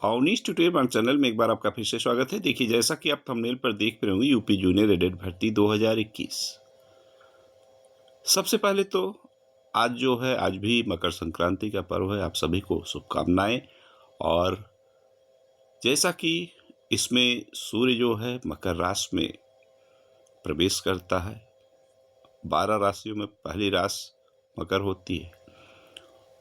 Awanish tutorial channel में एक बार आपका फिर से स्वागत है। देखिए, जैसा कि आप थंबनेल पर देख रहे होंगे, यूपी जूनियर एडेड भर्ती 2021। सबसे पहले तो आज भी मकर संक्रांति का पर्व है। आप सभी को शुभकामनाएं। और जैसा कि इसमें सूर्य जो है मकर राशि में प्रवेश करता है, 12 राशियों में पहली राशि मकर होती है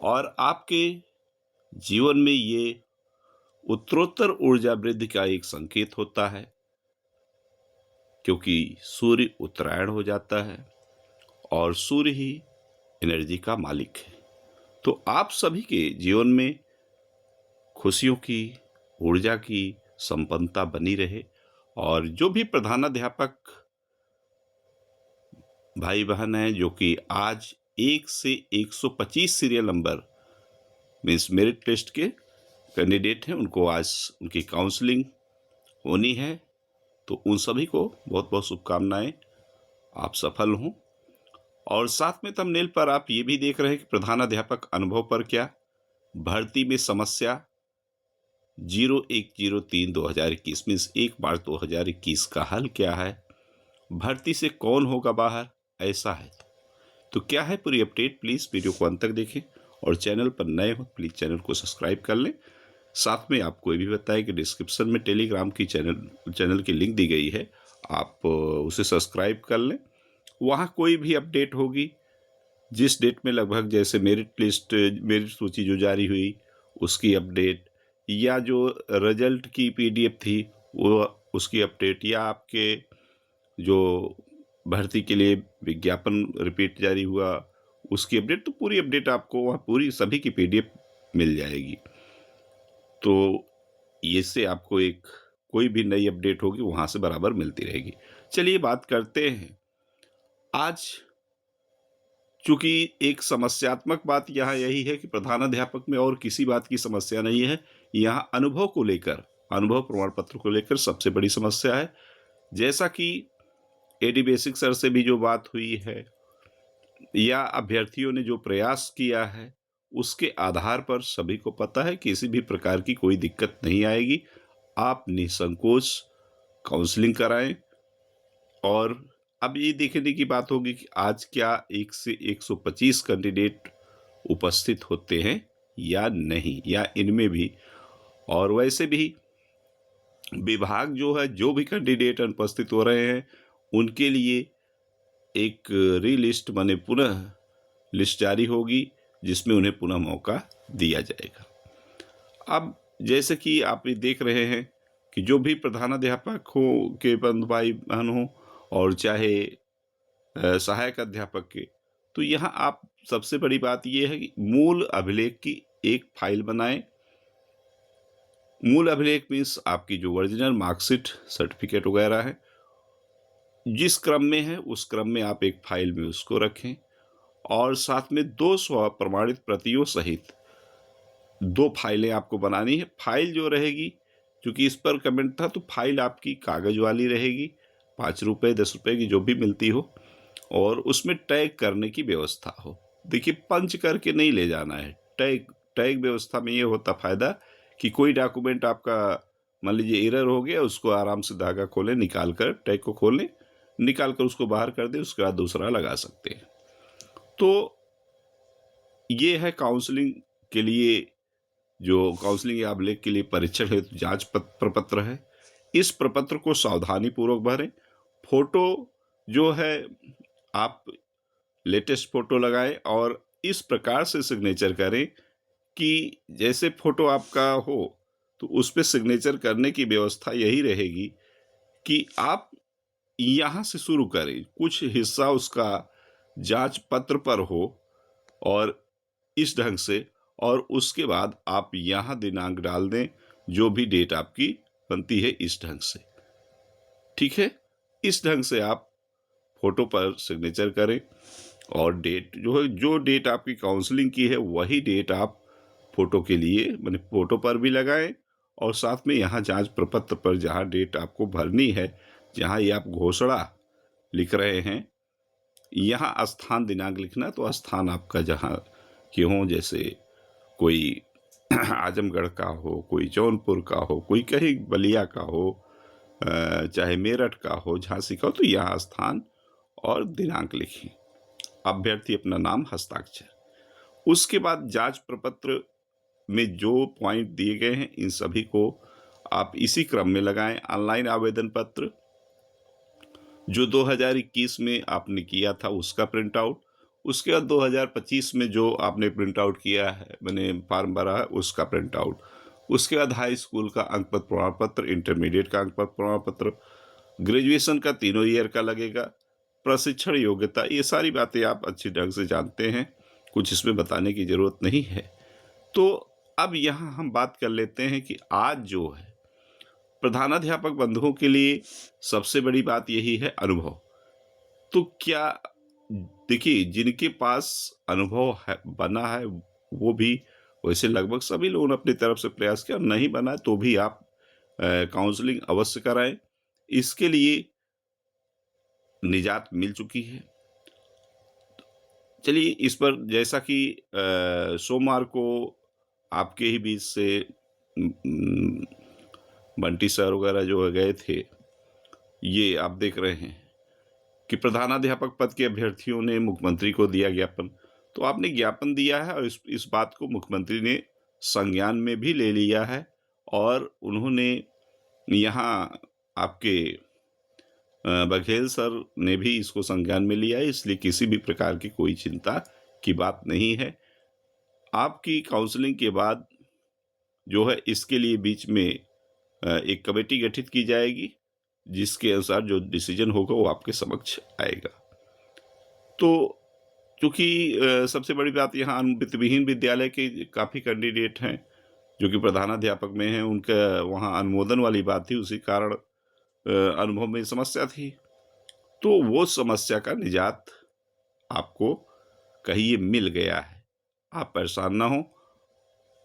और आपके जीवन में ये उत्तरोत्तर ऊर्जा वृद्धि का एक संकेत होता है, क्योंकि सूर्य उत्तरायण हो जाता है और सूर्य ही एनर्जी का मालिक है। तो आप सभी के जीवन में खुशियों की, ऊर्जा की संपन्नता बनी रहे। और जो भी प्रधानाध्यापक भाई बहन हैं जो कि आज 1 से 125 serial number means merit list के कैंडिडेट हैं, उनको आज उनकी काउंसलिंग होनी है। तो उन सभी को बहुत बहुत शुभकामनाएं, आप सफल हों। और साथ में थंबनेल पर आप ये भी देख रहे हैं कि प्रधानाध्यापक अनुभव पर क्या, भर्ती में समस्या 0103/2021 मीन्स 1 मार्च 2021 का हल क्या है, भर्ती से कौन होगा बाहर, ऐसा है। तो क्या है पूरी अपडेट, प्लीज़ वीडियो को अंत तक देखें और चैनल पर नए हो प्लीज़ चैनल को सब्सक्राइब कर लें। साथ में आपको ये भी बताएं कि डिस्क्रिप्शन में टेलीग्राम की चैनल की लिंक दी गई है, आप उसे सब्सक्राइब कर लें। वहाँ कोई भी अपडेट होगी, जिस डेट में लगभग जैसे मेरिट सूची जो जारी हुई उसकी अपडेट, या जो रिजल्ट की पीडीएफ थी वो उसकी अपडेट, या आपके जो भर्ती के लिए विज्ञापन रिपीट जारी हुआ उसकी अपडेट, तो पूरी अपडेट आपको वहाँ पूरी सभी की पीडीएफ मिल जाएगी। तो इससे आपको एक कोई भी नई अपडेट होगी वहाँ से बराबर मिलती रहेगी। चलिए बात करते हैं। आज चूंकि एक समस्यात्मक बात यहाँ यही है कि प्रधानाध्यापक में और किसी बात की समस्या नहीं है, यहाँ अनुभव को लेकर, अनुभव प्रमाण पत्र को लेकर सबसे बड़ी समस्या है। जैसा कि एडी बेसिक सर से भी जो बात हुई है या अभ्यर्थियों ने जो प्रयास किया है, उसके आधार पर सभी को पता है कि किसी भी प्रकार की कोई दिक्कत नहीं आएगी। आप निसंकोच काउंसलिंग कराएं। और अब ये देखने की बात होगी कि आज क्या 1 से 125 कैंडिडेट उपस्थित होते हैं या नहीं, या इनमें भी। और वैसे भी विभाग जो है, जो भी कैंडिडेट अनुपस्थित हो रहे हैं उनके लिए एक रीलिस्ट माने पुनः लिस्ट जारी होगी, जिसमें उन्हें पुनः मौका दिया जाएगा। अब जैसे कि आप ये देख रहे हैं कि जो भी प्रधानाध्यापक हो के बंधु भाई बहन हो और चाहे सहायक अध्यापक के, तो यहाँ आप सबसे बड़ी बात यह है कि मूल अभिलेख की एक फाइल बनाएं। मूल अभिलेख मीन्स आपकी जो ओरिजिनल मार्कशीट, सर्टिफिकेट वगैरह है, जिस क्रम में है उस क्रम में आप एक फाइल में उसको रखें। और साथ में 2 स्व प्रमाणित प्रतियों सहित 2 फाइलें आपको बनानी है। फाइल जो रहेगी, क्योंकि इस पर कमेंट था, तो फाइल आपकी कागज वाली रहेगी, 5 रुपये 10 रुपये की जो भी मिलती हो, और उसमें टैग करने की व्यवस्था हो। देखिए, पंच करके नहीं ले जाना है। टैग व्यवस्था में ये होता फायदा कि कोई डॉक्यूमेंट आपका मान लीजिए एरर हो गया, उसको आराम से धागा खोलें, निकाल कर टैग को खोलें, निकाल कर उसको बाहर कर दें, उसके बाद दूसरा लगा सकते हैं। तो ये है काउंसलिंग के लिए, जो काउंसलिंग या अभिलेख के लिए परीक्षण हेतु जांच प्रपत्र है। इस प्रपत्र को सावधानी पूर्वक भरें। फोटो जो है आप लेटेस्ट फोटो लगाएं और इस प्रकार से सिग्नेचर करें कि जैसे फोटो आपका हो तो उस पर सिग्नेचर करने की व्यवस्था यही रहेगी कि आप यहाँ से शुरू करें, कुछ हिस्सा उसका जांच पत्र पर हो और इस ढंग से, और उसके बाद आप यहाँ दिनांक डाल दें, जो भी डेट आपकी बनती है इस ढंग से। ठीक है, इस ढंग से आप फोटो पर सिग्नेचर करें और डेट जो है, जो डेट आपकी काउंसलिंग की है वही डेट आप फोटो के लिए मैंने फोटो पर भी लगाएं। और साथ में यहाँ जांच प्रपत्र पर जहाँ डेट आपको भरनी है, जहाँ ये आप घोषणा लिख रहे हैं, यहाँ स्थान दिनांक लिखना, तो स्थान आपका जहाँ के हों, जैसे कोई आजमगढ़ का हो, कोई जौनपुर का हो, कोई कहीं बलिया का हो, चाहे मेरठ का हो, झांसी का हो, तो यहाँ स्थान और दिनांक लिखें। अभ्यर्थी अपना नाम, हस्ताक्षर। उसके बाद जांच प्रपत्र में जो पॉइंट दिए गए हैं इन सभी को आप इसी क्रम में लगाएं। ऑनलाइन आवेदन पत्र जो 2021 में आपने किया था उसका प्रिंट आउट, उसके बाद 2025 में जो आपने प्रिंट आउट किया है, मैंने फॉर्म भरा है, उसका प्रिंट आउट, उसके बाद हाई स्कूल का अंक पत्र प्रमाण पत्र, इंटरमीडिएट का अंक पत्र प्रमाण पत्र, ग्रेजुएशन का 3 ईयर का लगेगा, प्रशिक्षण योग्यता, ये सारी बातें आप अच्छी ढंग से जानते हैं, कुछ इसमें बताने की ज़रूरत नहीं है। तो अब यहाँ हम बात कर लेते हैं कि आज जो है प्रधानाध्यापक बंधुओं के लिए सबसे बड़ी बात यही है अनुभव। तो क्या देखिए, जिनके पास अनुभव है, बना है, वो भी वैसे लगभग सभी लोगों ने अपनी तरफ से प्रयास किया, नहीं बना तो भी आप काउंसलिंग अवश्य कराएं। इसके लिए निजात मिल चुकी है। चलिए इस पर, जैसा कि सोमवार को आपके ही बीच से बंटी सर वगैरह जो गए थे, ये आप देख रहे हैं कि प्रधानाध्यापक पद के अभ्यर्थियों ने मुख्यमंत्री को दिया ज्ञापन। तो आपने ज्ञापन दिया है और इस बात को मुख्यमंत्री ने संज्ञान में भी ले लिया है और उन्होंने यहाँ आपके बघेल सर ने भी इसको संज्ञान में लिया है, इसलिए किसी भी प्रकार की कोई चिंता की बात नहीं है। आपकी काउंसलिंग के बाद जो है इसके लिए बीच में एक कमेटी गठित की जाएगी, जिसके अनुसार जो डिसीजन होगा वो आपके समक्ष आएगा। तो क्योंकि सबसे बड़ी बात यहाँ वित्तविहीन विद्यालय के काफ़ी कैंडिडेट हैं जो कि प्रधानाध्यापक में हैं, उनका वहाँ अनुमोदन वाली बात थी, उसी कारण अनुभव में समस्या थी। तो वो समस्या का निजात आपको कहिए मिल गया है। आप परेशान ना हो,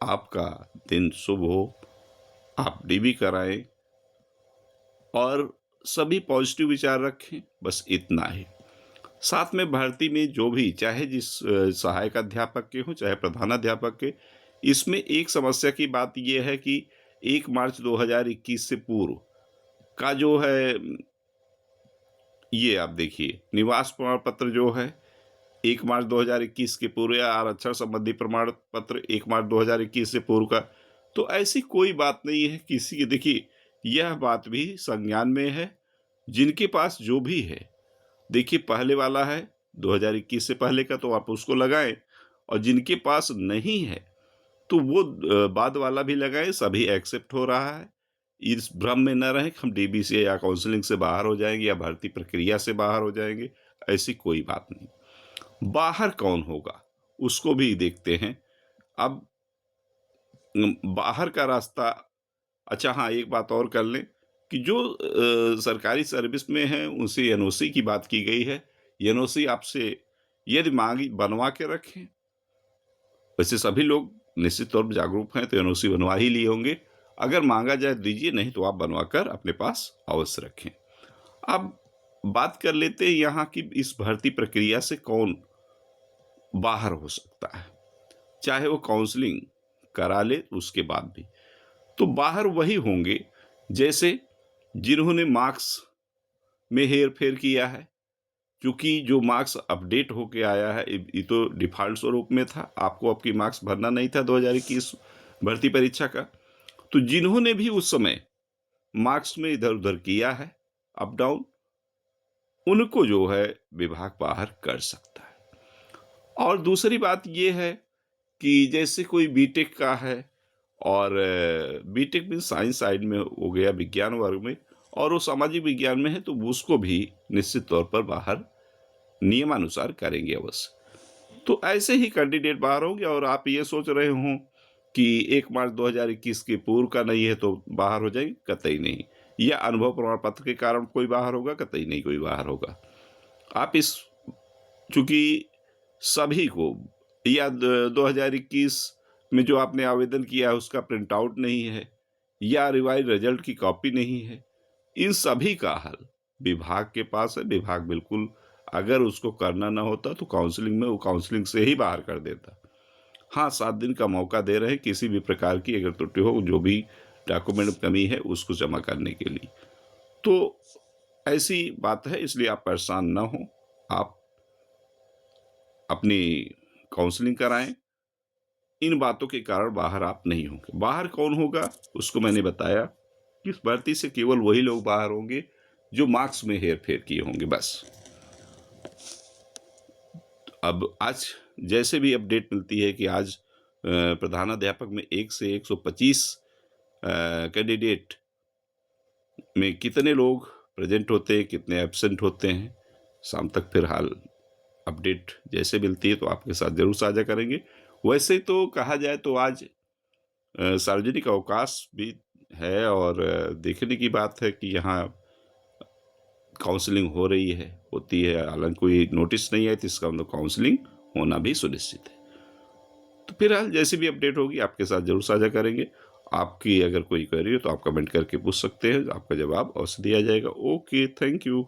आपका दिन शुभ हो, आप डीबी कराएं और सभी पॉजिटिव विचार रखें, बस इतना ही। साथ में भर्ती में जो भी, चाहे जिस सहायक अध्यापक के हो चाहे प्रधानाध्यापक के, इसमें एक समस्या की बात यह है कि 1 मार्च 2021 से पूर्व का जो है, ये आप देखिए, निवास प्रमाण पत्र जो है 1 मार्च 2021 के पूर्व, या आरक्षण संबंधी प्रमाण पत्र 1 मार्च 2021 से पूर्व का, तो ऐसी कोई बात नहीं है किसी की। देखिए, यह बात भी संज्ञान में है, जिनके पास जो भी है, देखिए पहले वाला है 2021 से पहले का, तो आप उसको लगाएं, और जिनके पास नहीं है तो वो बाद वाला भी लगाएं, सभी एक्सेप्ट हो रहा है। इस भ्रम में न रहें कि हम डीबीसी या काउंसलिंग से बाहर हो जाएंगे या भर्ती प्रक्रिया से बाहर हो जाएंगे, ऐसी कोई बात नहीं। बाहर कौन होगा उसको भी देखते हैं। अब बाहर का रास्ता, अच्छा हाँ, एक बात और कर लें कि जो सरकारी सर्विस में है उनसे एनओसी की बात की गई है। एनओसी आपसे यदि मांगी बनवा के रखें, वैसे सभी लोग निश्चित तौर पर जागरूक हैं तो एनओसी बनवा ही लिए होंगे, अगर मांगा जाए दीजिए, नहीं तो आप बनवाकर अपने पास अवश्य रखें। अब बात कर लेते हैं यहाँ की, इस भर्ती प्रक्रिया से कौन बाहर हो सकता है, चाहे वो काउंसलिंग करा ले उसके बाद भी। तो बाहर वही होंगे जैसे जिन्होंने मार्क्स में हेर फेर किया है, क्योंकि जो मार्क्स अपडेट होके आया है ये तो डिफ़ॉल्ट स्वरूप में था, आपको आपकी मार्क्स भरना नहीं था 2021 भर्ती परीक्षा का। तो जिन्होंने भी उस समय मार्क्स में इधर उधर किया है, अप डाउन, उनको जो है विभाग बाहर कर सकता है। और दूसरी बात ये है कि जैसे कोई बीटेक का है, और बीटेक में साइंस साइड में हो गया, विज्ञान वर्ग में, और वो सामाजिक विज्ञान में है, तो उसको भी निश्चित तौर पर बाहर नियमानुसार करेंगे अवश्य। तो ऐसे ही कैंडिडेट बाहर होंगे। और आप ये सोच रहे हों कि 1 मार्च 2021 के पूर्व का नहीं है तो बाहर हो जाएंगे, कतई नहीं। या अनुभव प्रमाण पत्र के कारण कोई बाहर होगा, कतई नहीं कोई बाहर होगा। आप इस, चूंकि सभी को, या 2021 में जो आपने आवेदन किया है उसका प्रिंट आउट नहीं है, या रिवाइज रिजल्ट की कॉपी नहीं है, इन सभी का हल विभाग के पास है। विभाग बिल्कुल, अगर उसको करना ना होता तो काउंसलिंग में वो काउंसलिंग से ही बाहर कर देता। हाँ, 7 दिन का मौका दे रहे हैं, किसी भी प्रकार की अगर त्रुटि हो, जो भी डॉक्यूमेंट में कमी है उसको जमा करने के लिए। तो ऐसी बात है, इसलिए आप परेशान ना हो, आप अपनी काउंसलिंग कराएं। इन बातों के कारण बाहर आप नहीं होंगे। बाहर कौन होगा उसको मैंने बताया कि इस भर्ती से केवल वही लोग बाहर होंगे जो मार्क्स में हेर फेर किए होंगे, बस। अब आज जैसे भी अपडेट मिलती है कि आज प्रधानाध्यापक में 1 से 125 कैंडिडेट में कितने लोग प्रेजेंट होते हैं, कितने एब्सेंट होते हैं, शाम तक फिलहाल अपडेट जैसे मिलती है तो आपके साथ जरूर साझा करेंगे। वैसे तो कहा जाए तो आज सार्वजनिक अवकाश भी है और देखने की बात है कि यहाँ काउंसलिंग हो रही है, होती है। हालांकि कोई नोटिस नहीं है तो इसका मतलब काउंसलिंग होना भी सुनिश्चित है। तो फिलहाल जैसी भी अपडेट होगी आपके साथ जरूर साझा करेंगे। आपकी अगर कोई क्वेरी हो तो आप कमेंट करके पूछ सकते हैं, आपका जवाब अवश्य दिया जाएगा। Okay, thank you.